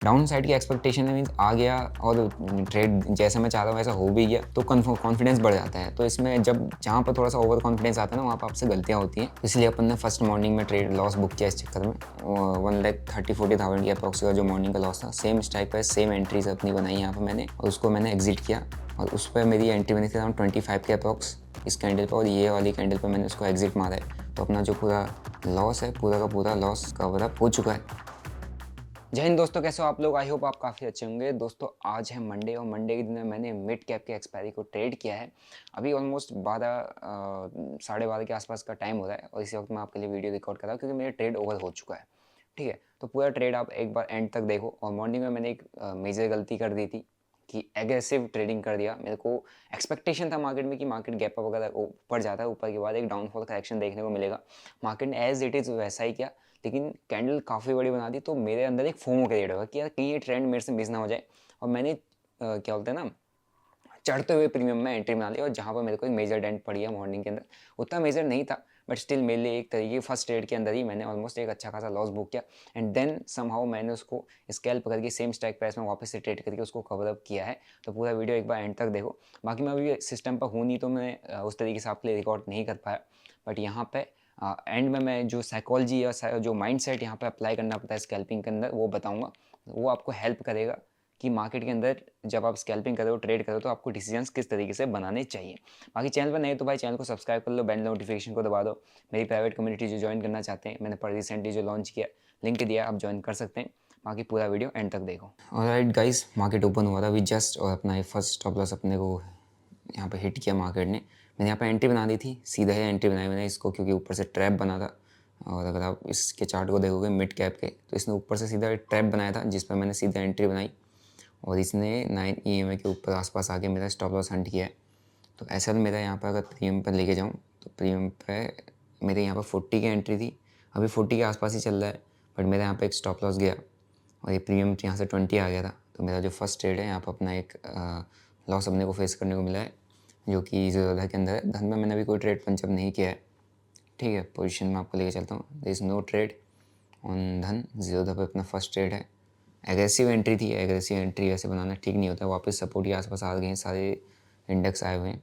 Down side की expectation है means आ गया और ट्रेड जैसा मैं चाहता हूँ वैसा हो भी गया तो कॉन्फिडेंस बढ़ जाता है। तो इसमें जब जहाँ पर थोड़ा सा ओवर कॉन्फिडेंस आता है ना वहाँ पर आपसे गलतियाँ होती हैं। इसलिए अपन ने फर्स्ट मॉर्निंग में ट्रेड लॉस बुक किया इस चक्कर में 1,30,000-40,000 की अप्रॉक्स का जो मॉर्निंग का लॉस था। सेम स्ट्राइक पर सेम एंट्रीज अपनी बनाई यहाँ पर मैंने और उसको मैंने एग्जिट किया और उस पर मेरी एंट्री बनी थी अराउंड 25 के अप्रॉक्स इस कैंडल पर और ये वाली कैंडल पर मैंने उसको एग्जिट मारा है। तो अपना जो पूरा लॉस है पूरा का पूरा लॉस कवर अप हो चुका है। जय हिंद दोस्तों, कैसे हो आप लोग। आई होप आप काफ़ी अच्छे होंगे। दोस्तों आज है मंडे और मंडे के दिन में मैंने मिड कैप के एक्सपायरी को ट्रेड किया है। अभी ऑलमोस्ट 12 साढ़े 12 के आसपास का टाइम हो रहा है और इसी वक्त मैं आपके लिए वीडियो रिकॉर्ड कर रहा हूँ क्योंकि मेरा ट्रेड ओवर हो चुका है। ठीक है, तो पूरा ट्रेड आप एक बार एंड तक देखो। और मॉर्निंग में मैंने एक मेजर गलती कर दी थी कि एग्रेसिव ट्रेडिंग कर दिया। मेरे को एक्सपेक्टेशन था मार्केट में कि मार्केट गैप अप वगैरह ऊपर जाता है, ऊपर के बाद एक डाउनफॉल करेक्शन देखने को मिलेगा। मार्केट ने एज इट इज़ वैसा ही किया, लेकिन कैंडल काफ़ी बड़ी बना दी। तो मेरे अंदर एक फोमो क्रिएट होगा कि यार कहीं ये ट्रेंड मेरे से मिस ना हो जाए। और मैंने क्या बोलते हैं ना, चढ़ते हुए प्रीमियम में एंट्री बना ली और जहाँ पर मेरे को एक मेजर डेंट पड़ी है मॉर्निंग के अंदर। उतना मेजर नहीं था बट स्टिल मेरे लिए एक तरीके फर्स्ट ट्रेड के अंदर ही मैंने ऑलमोस्ट एक अच्छा खासा लॉस बुक किया। एंड देन समहाउ मैंने उसको स्कैल्प करके सेम स्ट्राइक प्राइस में वापस से ट्रेड करके उसको कवर अप किया है। तो पूरा वीडियो एक बार एंड तक देखो। बाकी मैं अभी सिस्टम पर हूँ नहीं तो मैं उस तरीके से आपके लिए रिकॉर्ड नहीं कर पाया। बट यहाँ पे एंड में मैं जो साइकोलॉजी या जो माइंड सेट यहाँ पर अप्लाई करना पड़ता है स्कैल्पिंग के अंदर वो बताऊँगा। वो आपको हेल्प करेगा कि मार्केट के अंदर जब आप स्कैल्पिंग करो ट्रेड करो तो आपको डिसीजंस किस तरीके से बनाने चाहिए। बाकी चैनल पर नहीं तो भाई चैनल को सब्सक्राइब कर लो, बेल नोटिफिकेशन को दबा दो। मेरी प्राइवेट कम्युनिटी जो ज्वाइन करना चाहते हैं मैंने पर रिसेंटली जो लॉन्च किया लिंक दिया, आप ज्वाइन कर सकते हैं। बाकी पूरा वीडियो एंड तक देखो। ऑलराइट गाइस, मार्केट ओपन हुआ था अभी जस्ट और अपना ये फर्स्ट स्टॉप लॉस अपने को यहाँ पे हिट किया मार्केट ने। मैंने यहाँ पे एंट्री बना दी थी, सीधा ही एंट्री बनाई मैंने इसको क्योंकि ऊपर से ट्रैप बना था। और अगर आप इसके चार्ट को देखोगे मिड कैप के तो इसने ऊपर से सीधा ट्रैप बनाया था जिस पर मैंने सीधा एंट्री बनाई और इसने 9 EMA के ऊपर आसपास आके मेरा स्टॉप लॉस हंट किया है। तो ऐसा मेरा यहाँ पर अगर प्रीमियम पर लेके जाऊँ तो प्रीमियम पे मेरे यहाँ पर 40 की एंट्री थी, अभी 40 के आसपास ही चल रहा है। बट मेरा यहाँ पे एक स्टॉप लॉस गया और ये प्रीमियम यहाँ से 20 आ गया था। तो मेरा जो फर्स्ट ट्रेड है यहाँ पर अपना एक लॉस अपने को फेस करने को मिला है जो कि ज़ीरोधा के अंदर है। धन में मैंने अभी कोई ट्रेड पंचअप नहीं किया है। ठीक है, पोजीशन में आपको लेके चलता हूँ। There is no trade on Dhan. Zerodha पे अपना फर्स्ट ट्रेड है। एग्रेसिव एंट्री थी, एग्रेसिव एंट्री वैसे बनाना ठीक नहीं होता। वापस सपोर्ट के आसपास आ गए हैं, सारे इंडेक्स आए हुए हैं।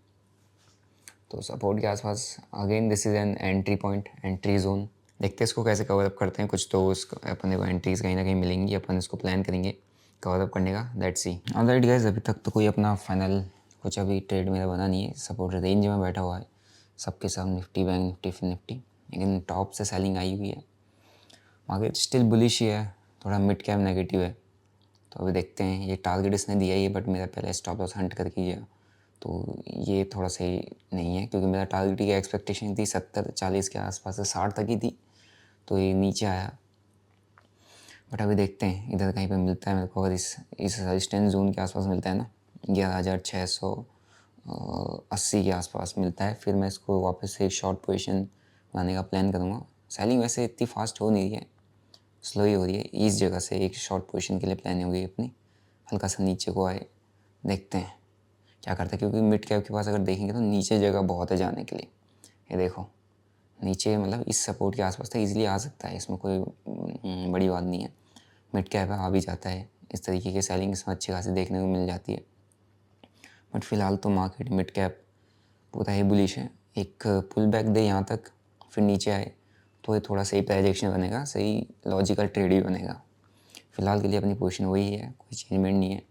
तो सपोर्ट के आसपास again this is an entry point, entry zone. देखते हैं इसको कैसे कवर अप करते हैं। कुछ तो उसको अपने को एंट्रीज कहीं ना कहीं मिलेंगी, अपन इसको प्लान करेंगे कवर अप करने का। Let's see. ऑलराइट गाइस, अभी तक तो कोई अपना फाइनल कुछ अभी ट्रेड मेरा बना नहीं है। सपोर्ट रेंज में बैठा हुआ है सबके सब, निफ्टी, बैंक निफ्टी, फिर निफ्टी, लेकिन टॉप से सेलिंग आई हुई है। मार्केट स्टिल बुलिश ही है, थोड़ा मिड कैप नेगेटिव है। तो अभी देखते हैं। ये टारगेट इसने दिया ही है बट मेरा पहले स्टॉप लॉस हंट करके गया तो ये थोड़ा सही नहीं है क्योंकि मेरा टारगेट की एक्सपेक्टेशन थी 70-40 के आसपास से 60 तक ही थी। तो ये नीचे आया। बट अभी देखते हैं इधर कहीं पे मिलता है मेरे को। अगर इस रेजिस्टेंस जोन के आसपास मिलता है ना, 11,680 के आसपास मिलता है, फिर मैं इसको वापस से एक शॉर्ट पोजीशन बनाने का प्लान करूँगा। सेलिंग वैसे इतनी फास्ट हो नहीं रही है, स्लो ही हो रही है। इस जगह से एक शॉर्ट पोजीशन के लिए प्लान होगी अपनी। हल्का सा नीचे को आए, देखते हैं क्या करता है क्योंकि मिड कैप के पास अगर देखेंगे तो नीचे जगह बहुत है जाने के लिए। ये देखो नीचे मतलब इस सपोर्ट के आसपास था, इजीली आ सकता है, इसमें कोई बड़ी बात नहीं है। मिड कैप है, आ भी जाता है। इस तरीके की सेलिंग इसमें अच्छी खासी देखने को मिल जाती है। बट फिलहाल तो मार्केट मिड कैप पूरा ही बुलिश है। एक पुल बैक दे यहाँ तक फिर नीचे आए तो ये थोड़ा सही प्राइजेक्शन बनेगा, सही लॉजिकल ट्रेड भी बनेगा। फ़िलहाल के लिए अपनी पोजीशन वही है, कोई चेंजमेंट नहीं है।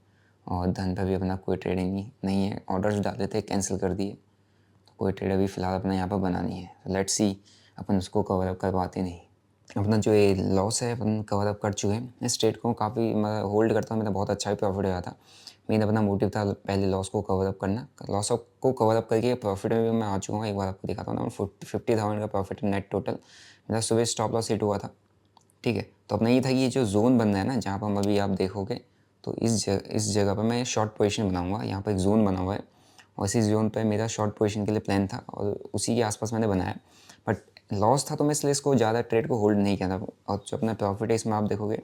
और धन पे भी अपना कोई ट्रेडिंग नहीं है। ऑर्डर्स डाले थे, कैंसिल कर दिए। तो कोई ट्रेड अभी फ़िलहाल अपना यहाँ पर बना नहीं है। तो लेट्स सी अपन उसको कवर अप कर पाते नहीं। अपना जो ये लॉस है अपन कवर अप कर चुके हैं। इस ट्रेड को काफ़ी मैं होल्ड करता हूँ, मेरा बहुत अच्छा भी प्रॉफिट आया था। मेन अपना मोटिव था पहले लॉस को कवर अप करना। लॉस को कवर अप करके प्रॉफिट में भी मैं आ चुका हूँ। एक बार आपको दिखाता हूँ ना, 50,000 का प्रॉफिट नेट टोटल मेरा। सुबह स्टॉप लॉस हिट हुआ था। ठीक है, तो अपना ये था कि ये जो जोन बन रहा है ना, जहाँ पर हम अभी आप देखोगे तो इस जगह पर मैं शॉर्ट पोजीशन बनाऊंगा। यहाँ पर एक जोन बना हुआ है और इसी जोन पर मेरा शॉर्ट पोजीशन के लिए प्लान था और उसी के आसपास मैंने बनाया। बट लॉस था तो मैं इसलिए इसको ज़्यादा ट्रेड को होल्ड नहीं किया था। और जो अपना प्रॉफिट है इसमें आप देखोगे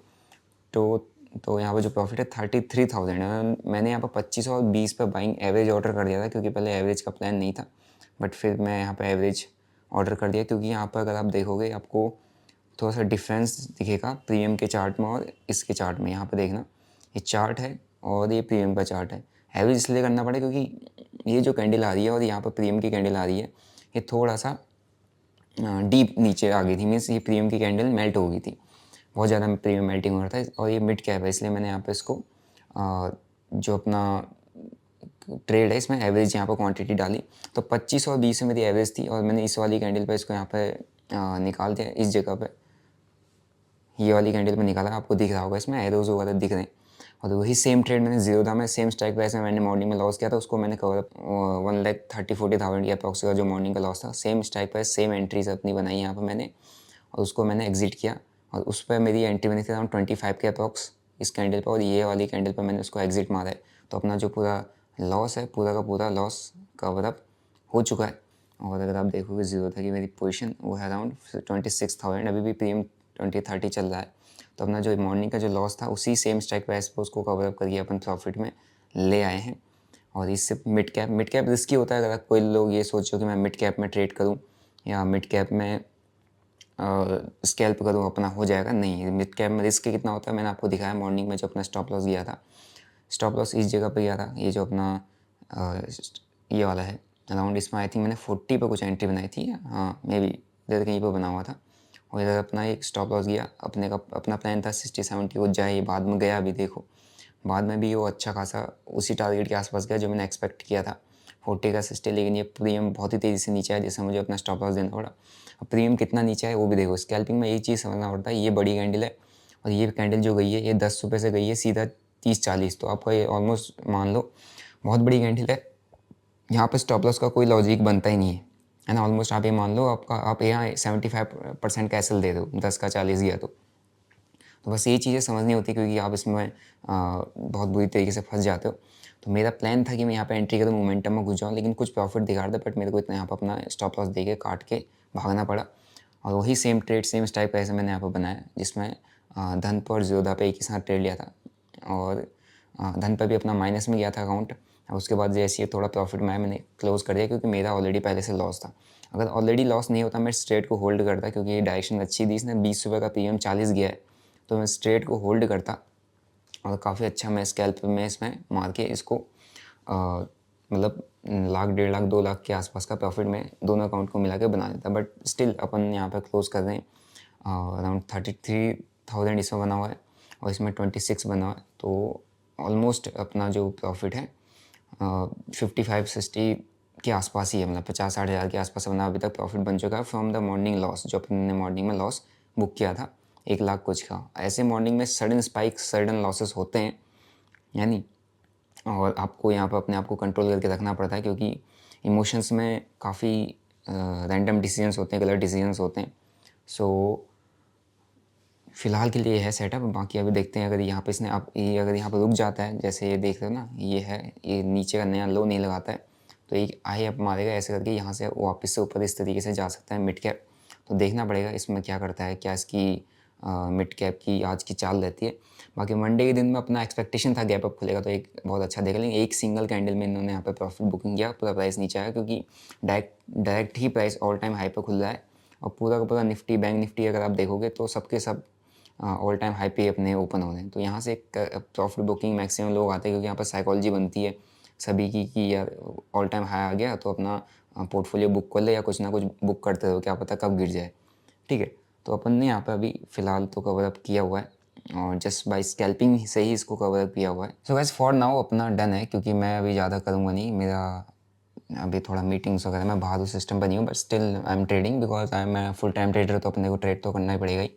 तो यहाँ पर जो प्रॉफिट है 33,000 है। मैंने यहाँ पर 25 और 20 पर बाइंग एवरेज ऑर्डर कर दिया था क्योंकि पहले एवरेज का प्लान नहीं था। बट फिर मैं यहाँ पर एवरेज ऑर्डर कर दिया क्योंकि यहाँ पर अगर आप देखोगे आपको थोड़ा सा डिफरेंस दिखेगा प्रीमियम के चार्ट में और इसके चार्ट में। यहाँ पे देखना, ये चार्ट है और ये प्रीमियम का चार्ट है। एवरेज इसलिए करना पड़ा क्योंकि ये जो कैंडल आ रही है और यहाँ पर प्रीमियम की कैंडल आ रही है, ये थोड़ा सा डीप नीचे आ गई थी। मीन्स ये प्रीमियम की कैंडल मेल्ट हो गई थी, बहुत ज़्यादा प्रीमियम मेल्टिंग हो रहा था। और ये मिड कैप है, इसलिए मैंने यहाँ पे इसको जो अपना ट्रेड है इसमें एवरेज यहाँ पर क्वांटिटी डाली, तो 25 और 20 में मेरी एवरेज थी। और मैंने इस वाली कैंडल पे इसको यहाँ पे निकाल दिया, इस जगह पे ये वाली कैंडल पे निकाला। आपको दिख रहा होगा इसमें एरोज वगैरह दिख रहे हैं। और वही सेम ट्रेड मैंने जीरो में सेम स्ट्राइक प्राइस में मैंने मॉर्निंग में लॉस किया था, उसको मैंने कवर 1,30,40,000 के अप्रॉक्स का जो मॉर्निंग का लॉस था, same strike price same entries अपनी बनाई यहाँ पर मैंने, और उसको मैंने एग्जिट किया। और उस पर मेरी एंट्री बनी थी अराउंड 25 के अप्रॉक्स इस कैंडल पर, और ये वाली कैंडल पर मैंने उसको एग्जिट मारा है। तो अपना जो पूरा लॉस है, पूरा का पूरा लॉस कवर अप हो चुका है। और अगर आप देखोगे जीरो था कि मेरी पोजीशन वो है अराउंड 26,000, अभी भी प्रीमियम 20-30 चल रहा है। तो अपना जो मॉर्निंग का जो लॉस था उसी सेम स्ट्राइक प्राइस पर उसको कवर अप करके अपन प्रॉफिट में ले आए हैं। और इससे मिड कैप रिस्की होता है। अगर कोई लोग ये सोचो कि मैं मिड कैप में ट्रेड करूँ या मिड कैप में स्कैल्प करूँ अपना हो जाएगा, नहीं। मिड कैप में रिस्क कितना होता है मैंने आपको दिखाया मॉर्निंग में, जो अपना स्टॉप लॉस गया था। स्टॉप लॉस इस जगह पे गया था, ये जो अपना ये वाला है अराउंड, इसमें आई थिंक मैंने 40 पे कुछ एंट्री बनाई थी, हाँ मे बी इधर कहीं पर बना हुआ था। और इधर अपना एक स्टॉप लॉस गया, अपना प्लान था 60-70 को जाए, बाद में गया भी देखो, बाद में भी वो अच्छा खासा उसी टारगेट के आसपास गया जो मैंने एक्सपेक्ट किया था 40 का 60। लेकिन ये प्रीमियम बहुत ही तेज़ी से नीचे आया, जिससे मुझे अपना स्टॉप लॉस देना पड़ा। अब प्रीमियम कितना नीचे है वो भी देखो। स्कैल्पिंग में एक चीज़ समझना पड़ता है, ये बड़ी कैंडल है और ये कैंडल जो गई है ये 10 रुपये से गई है सीधा 30-40, तो आपका ये ऑलमोस्ट मान लो बहुत बड़ी कैंडल है। यहाँ पर स्टॉप लॉस का कोई लॉजिक बनता ही नहीं है ना। ऑलमोस्ट आप ये मान लो आप यहाँ 75% का एसएल दे दो, 10 का 40 गया तो बस ये चीज़ें समझनी होती है, क्योंकि आप इसमें बहुत बुरी तरीके से फंस जाते हो। तो मेरा प्लान था कि मैं यहाँ पे एंट्री करूँ, मोमेंटम में घुस जाऊँ, लेकिन कुछ प्रॉफिट दिखा रहा था, बट मेरे को इतना यहाँ पर अपना स्टॉप लॉस दे के काट के भागना पड़ा। और वही same trade same strike price मैंने यहाँ पर बनाया, जिसमें धन पर और ज़ीरोधा पे एक ही साथ ट्रेड लिया था। और धन पर भी अपना माइनस में गया था अकाउंट। उसके बाद जैसे ये थोड़ा प्रॉफिट में आया मैंने क्लोज़ कर दिया, क्योंकि मेरा ऑलरेडी पहले से लॉस था। अगर ऑलरेडी लॉस नहीं होता मैं स्ट्रेट को होल्ड करता, क्योंकि ये डायरेक्शन अच्छी दी, इसने 20 रुपये का प्रीमियम 40 गया है, तो मैं स्ट्रेट को होल्ड करता और काफ़ी अच्छा मैं स्कैल्प में इसमें मार के इसको मतलब 1,00,000, 1,50,000, 2 लाख के आसपास का प्रॉफिट में दोनों अकाउंट को मिला के बना देता। बट स्टिल अपन यहाँ पर क्लोज कर रहे हैं अराउंड 33,000 इसमें बना हुआ है और इसमें 26 बना हुआ है। तो ऑलमोस्ट अपना जो प्रॉफिट है 55-60 के आसपास ही है, मतलब 50-60 हज़ार के आसपास बना अभी तक प्रॉफिट बन चुका है फ्रॉम द मॉर्निंग लॉस, जो अपन ने मॉर्निंग में लॉस बुक किया था 1,00,000 कुछ का। ऐसे मॉर्निंग में सडन स्पाइक सडन लॉसेस होते हैं यानी, और आपको यहाँ पर अपने आप को कंट्रोल करके रखना पड़ता है, क्योंकि इमोशंस में काफ़ी रैंडम डिसीजंस होते हैं, गलत डिसीजंस होते हैं। सो फ़िलहाल के लिए है सेटअप, बाकी अभी देखते हैं। अगर यहाँ पे इसने आप ये अगर यहाँ पर रुक जाता है, जैसे ये देख रहे हो ना, ये है, ये नीचे का नया लो नहीं लगाता है, तो एक आई अप मारेगा ऐसे करके, यहाँ से वापस से ऊपर इस तरीके से जा सकता है मिड कैप। तो देखना पड़ेगा इसमें क्या करता है, क्या इसकी मिड कैप की आज की चाल रहती है। बाकी मंडे के दिन में अपना एक्सपेक्टेशन था गैप अप खुलेगा तो एक बहुत अच्छा देख लेंगे। एक सिंगल कैंडल में इन्होंने यहाँ पे प्रॉफिट बुकिंग किया, पूरा प्राइस नीचे आया, क्योंकि डायरेक्ट ही प्राइस ऑल टाइम हाई पे खुल रहा है। और पूरा का पूरा निफ्टी, बैंक निफ्टी अगर आप देखोगे तो सबके सब ऑल टाइम हाई पे अपने ओपन हो रहे हैं। तो यहाँ से एक प्रॉफिट बुकिंग मैक्सिमम लोग आते हैं, क्योंकि यहाँ पर साइकोलॉजी बनती है सभी की कि यार ऑल टाइम हाई आ गया तो अपना पोर्टफोलियो बुक कर ले, या कुछ ना कुछ बुक करते रहो, क्या पता कब गिर जाए। ठीक है, तो अपन ने यहाँ पे अभी फ़िलहाल तो कवर अप किया हुआ है, और जस्ट बाय स्कैल्पिंग से ही इसको कवर अप किया हुआ है। सो गाइस फॉर नाउ अपना डन है, क्योंकि मैं अभी ज़्यादा करूँगा नहीं, मेरा अभी थोड़ा मीटिंग्स वगैरह मैं बाहर उस सिस्टम पर नहीं हूँ, but still I am trading because I am full time trader, तो अपने को ट्रेड तो करना ही पड़ेगा ही।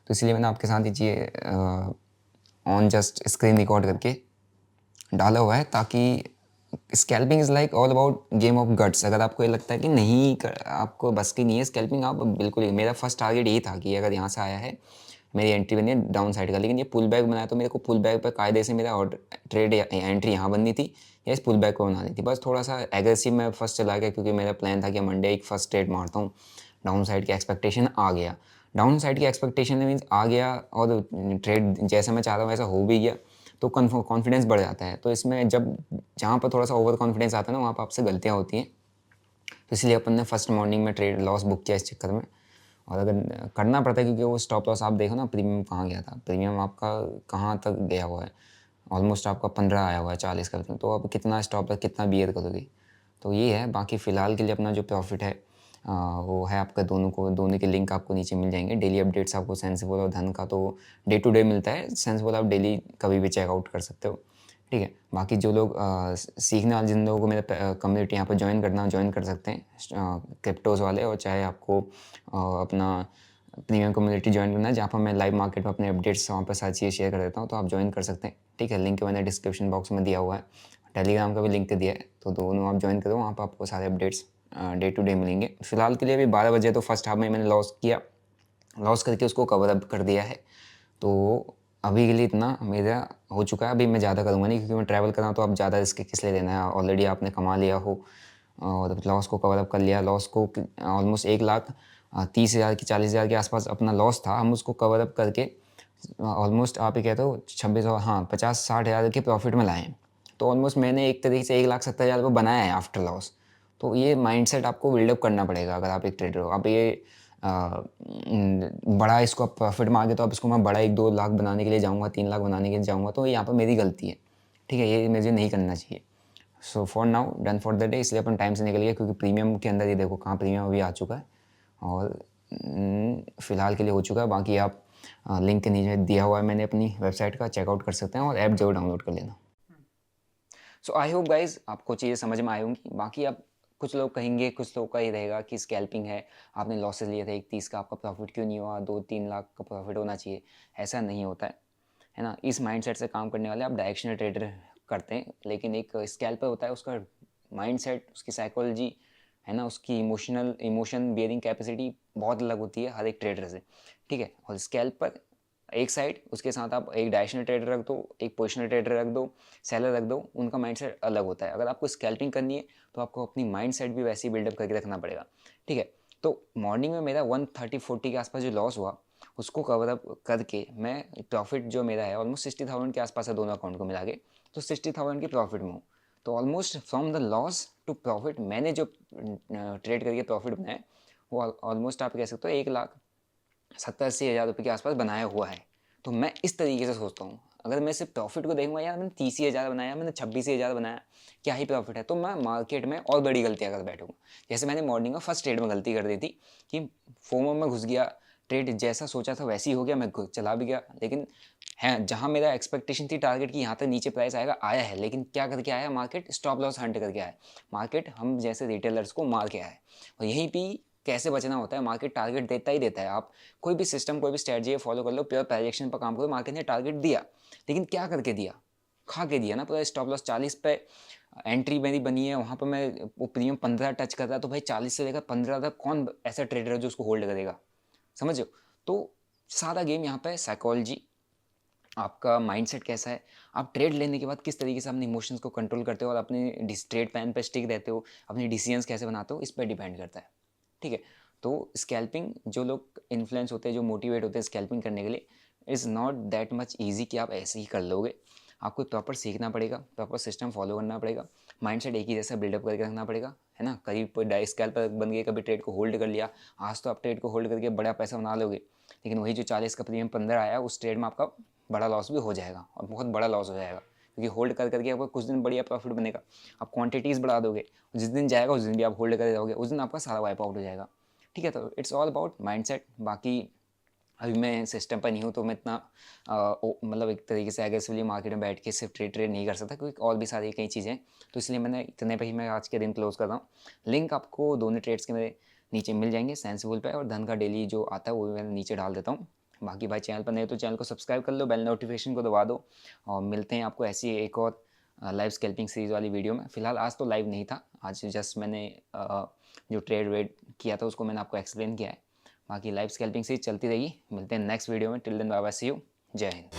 तो इसलिए मैंने आपके साथ ये ऑन जस्ट स्क्रीन रिकॉर्ड करके डाला हुआ है, ताकि scalping is like all about game of guts. अगर आपको ये लगता है कि नहीं आपको बस की नहीं है स्कैल्पिंग, आप बिल्कुल ही, मेरा फर्स्ट टारगेट यही था कि अगर यहाँ से आया है मेरी एंट्री बनी है डाउन साइड का, लेकिन ये पुल बैक बनाया तो मेरे को पुल बैक पर कायदे से मेरा ट्रेड एंट्री यहाँ बननी थी या इस पुल बैक को बनानी थी। बस थोड़ा सा एग्रेसिव मैं फर्स्ट चला गया, क्योंकि मेरा प्लान था कि मंडे एक फर्स्ट ट्रेड मारता हूँ। डाउन साइड की एक्सपेक्टेशन आ गया, डाउन साइड की एक्सपेक्टेशन मीन्स आ गया, और ट्रेड जैसा मैं चाह रहा हूँ वैसा हो भी गया, तो कॉन्फिडेंस बढ़ जाता है। तो इसमें जब जहाँ पर थोड़ा सा ओवर कॉन्फिडेंस आता है ना, वहाँ पर आपसे गलतियाँ होती हैं। तो इसलिए अपन ने फर्स्ट मॉर्निंग में ट्रेड लॉस बुक किया इस चक्कर में, और अगर करना पड़ता है क्योंकि वो स्टॉप लॉस आप देखो ना, प्रीमियम कहाँ गया था, प्रीमियम आपका कहाँ तक गया हुआ है, ऑलमोस्ट आपका 15 आया हुआ है 40 का, तो आप कितना स्टॉप लॉस कितना बियर करोगे। तो ये है। बाकी फ़िलहाल के लिए अपना जो प्रॉफिट है वो है आपका दोनों के लिंक आपको नीचे मिल जाएंगे। डेली अपडेट्स आपको सेंसिबल और धन का तो डे टू डे मिलता है, सेंसिबल आप डेली कभी भी चेकआउट कर सकते हो, ठीक है। बाकी जो लोग सीखने वाले, जिन लोगों को मेरे कम्युनिटी यहाँ पर ज्वाइन कर सकते हैं क्रिप्टोज़ वाले, और चाहे आपको अपना प्रीमियम कम्युनिटी ज्वाइन करना है जहाँ पर मैं लाइव मार्केट में अपने अपडेट्स वहाँ पर सारी चीज़ें शेयर कर देता हूँ, तो आप ज्वाइन कर सकते हैं, ठीक है। लिंक मैंने डिस्क्रिप्शन बॉक्स में दिया हुआ है, टेलीग्राम का भी लिंक दिया है, तो दोनों आप ज्वाइन करो, वहाँ पर आपको सारे अपडेट्स डे टू डे मिलेंगे। फिलहाल के लिए अभी 12 बजे तो फर्स्ट हाफ में मैंने लॉस करके उसको कवर अप कर दिया है, तो अभी के लिए इतना मेरा हो चुका है। अभी मैं ज़्यादा करूँगा नहीं, क्योंकि मैं ट्रैवल कर रहा हूँ, तो आप ज़्यादा रिस्क किस लिए लेना है, ऑलरेडी आपने कमा लिया हो और लॉस को कवर अप कर लिया। लॉस को ऑलमोस्ट 1,30,000 की 40,000 के आसपास अपना लॉस था, हम उसको कवर अप करके ऑलमोस्ट आप ये कहते हो 26 और 50-60 हज़ार के प्रॉफिट में लाए हैं। तो ऑलमोस्ट मैंने एक तरीके से 1,70,000 रुपये बनाया है आफ्टर लॉस। तो ये माइंडसेट आपको बिल्डअप करना पड़ेगा अगर आप एक ट्रेडर हो। आप ये बड़ा इसको आप प्रॉफिट में आगे, तो आप इसको मैं बड़ा 1-2 लाख बनाने के लिए जाऊँगा, 3 लाख बनाने के लिए जाऊँगा, तो यहाँ पर मेरी गलती है, ठीक है। ये मुझे नहीं करना चाहिए। So for now done for the day, इसलिए अपन टाइम से निकल गया, क्योंकि प्रीमियम के अंदर ये देखो कहाँ प्रीमियम अभी आ चुका है, और फ़िलहाल के लिए हो चुका है। बाकी आप लिंक नीचे दिया हुआ है मैंने अपनी वेबसाइट का, चेकआउट कर सकते हैं और ऐप जरूर डाउनलोड कर लेना। सो आई होप गाइज आपको चीज़ें समझ में आई होंगी। बाकी आप कुछ लोग कहेंगे, कुछ लोग का ये रहेगा कि स्कैल्पिंग है, आपने लॉसेस लिए थे 31 का, आपका प्रॉफिट क्यों नहीं हुआ, 2-3 लाख का प्रॉफिट होना चाहिए। ऐसा नहीं होता है ना। इस माइंडसेट से काम करने वाले आप डायरेक्शनल ट्रेडर करते हैं, लेकिन एक स्कैल्पर होता है, उसका माइंडसेट, उसकी साइकोलॉजी है ना, उसकी इमोशन बियरिंग कैपेसिटी बहुत अलग होती है हर एक ट्रेडर से, ठीक है। और स्कैल्पर एक साइड, उसके साथ आप एक डायरेक्शनल ट्रेडर रख दो, एक पोजिशनल ट्रेडर रख दो, सेलर रख दो, उनका माइंडसेट अलग होता है। अगर आपको स्कैल्पिंग करनी है तो आपको अपनी माइंडसेट भी वैसे ही बिल्डअप करके रखना पड़ेगा, ठीक है। तो मॉर्निंग में मेरा 130-40 के आसपास जो लॉस हुआ, उसको कवर अप करके मैं प्रॉफिट जो मेरा है ऑलमोस्ट 60,000 के आसपास है दोनों अकाउंट को मिला के, तो 60,000 के प्रॉफिट में हूँ। तो almost from the loss to profit मैंने जो ट्रेड करके प्रॉफिट बनाया वो ऑलमोस्ट आप कह सकते हो 1,70,000-80,000 रुपये के आसपास बनाया हुआ है। तो मैं इस तरीके से सोचता हूँ, अगर मैं सिर्फ प्रॉफिट को देखूंगा, यार मैंने 30,000 बनाया, मैंने 26,000 बनाया, क्या ही प्रॉफिट है, तो मैं मार्केट में और बड़ी गलतियाँ कर बैठूंगा। जैसे मैंने मॉर्निंग में फर्स्ट ट्रेड में गलती कर दी थी कि फोमो में घुस गया, ट्रेड जैसा सोचा था वैसे ही हो गया, मैं चला भी गया, लेकिन है जहाँ मेरा एक्सपेक्टेशन थी टारगेट की यहाँ तक नीचे प्राइस आएगा, आया है, लेकिन क्या करके आया मार्केट, स्टॉप लॉस हंट करके आया मार्केट, हम जैसे रिटेलर्स को मार के आया। और यहीं पर कैसे बचना होता है, मार्केट टारगेट देता ही देता है। आप कोई भी सिस्टम, कोई भी स्ट्रेटजी फॉलो कर लो, प्योर प्रेडिक्शन पर काम करो, मार्केट ने टारगेट दिया, लेकिन क्या करके दिया, खा के दिया ना पूरा। स्टॉप लॉस 40 पे एंट्री मेरी बनी है, वहाँ पर मैं वो प्रीमियम 15 टच कर रहा, तो भाई 40 से लेकर 15 तक कौन ऐसा ट्रेडर है जो उसको होल्ड करेगा, समझो। तो सारा गेम यहाँ पे साइकोलॉजी, आपका माइंडसेट कैसा है, आप ट्रेड लेने के बाद किस तरीके से अपने इमोशंस को कंट्रोल करते हो और अपने ट्रेड प्लान पे स्टिक रहते हो, अपने डिसीजंस कैसे बनाते हो, इस पर डिपेंड करता है, ठीक है। तो स्कैल्पिंग, जो लोग इन्फ्लुएंस होते हैं, जो मोटिवेट होते हैं स्कैल्पिंग करने के लिए, is not that much easy कि आप ऐसे ही कर लोगे। आपको प्रॉपर सीखना पड़ेगा, प्रॉपर सिस्टम फॉलो करना पड़ेगा, माइंडसेट एक ही जैसा बिल्डअप करके रखना पड़ेगा, है ना। करीब स्कैल्पर बन गए, कभी ट्रेड को होल्ड कर लिया, आज तो आप ट्रेड को होल्ड करके बड़ा पैसा बना लोगे, लेकिन वही जो 40 का प्रीमियम 15 आया, उस ट्रेड में आपका बड़ा लॉस भी हो जाएगा, और बहुत बड़ा लॉस हो जाएगा, क्योंकि होल्ड कर करके आपको कुछ दिन बढ़िया प्रॉफिट बनेगा, आप क्वांटिटीज़ बढ़ा दोगे, जिस दिन जाएगा उस दिन भी आप होल्ड कर रहोगे, उस दिन आपका सारा वाइप आउट हो जाएगा, ठीक है। तो इट्स ऑल अबाउट माइंडसेट। बाकी अभी मैं सिस्टम पर नहीं हूँ, तो मैं इतना मतलब एक तरीके से एग्रेसिवली मार्केट में बैठ के सिर्फ ट्रेड नहीं कर सकता, क्योंकि और भी सारी कई चीज़ें हैं, तो इसलिए मैंने इतने पे ही मैं आज के दिन क्लोज कर रहा हूँ। लिंक आपको दोनों ट्रेड्स के मेरे नीचे मिल जाएंगे, सेंसिबल पे, और धन का डेली जो आता है वो भी मैं नीचे डाल देता हूँ। बाकी भाई चैनल पर नहीं तो चैनल को सब्सक्राइब कर लो, बेल नोटिफिकेशन को दबा दो, और मिलते हैं आपको ऐसी एक और लाइव स्कैल्पिंग सीरीज़ वाली वीडियो में। फिलहाल आज तो लाइव नहीं था, आज जस्ट मैंने जो ट्रेड वेड किया था उसको मैंने आपको एक्सप्लेन किया है। बाकी लाइव स्कैल्पिंग सीरीज चलती रहेगी, मिलते हैं नेक्स्ट वीडियो में। Till then bye bye, see you, जय हिंद।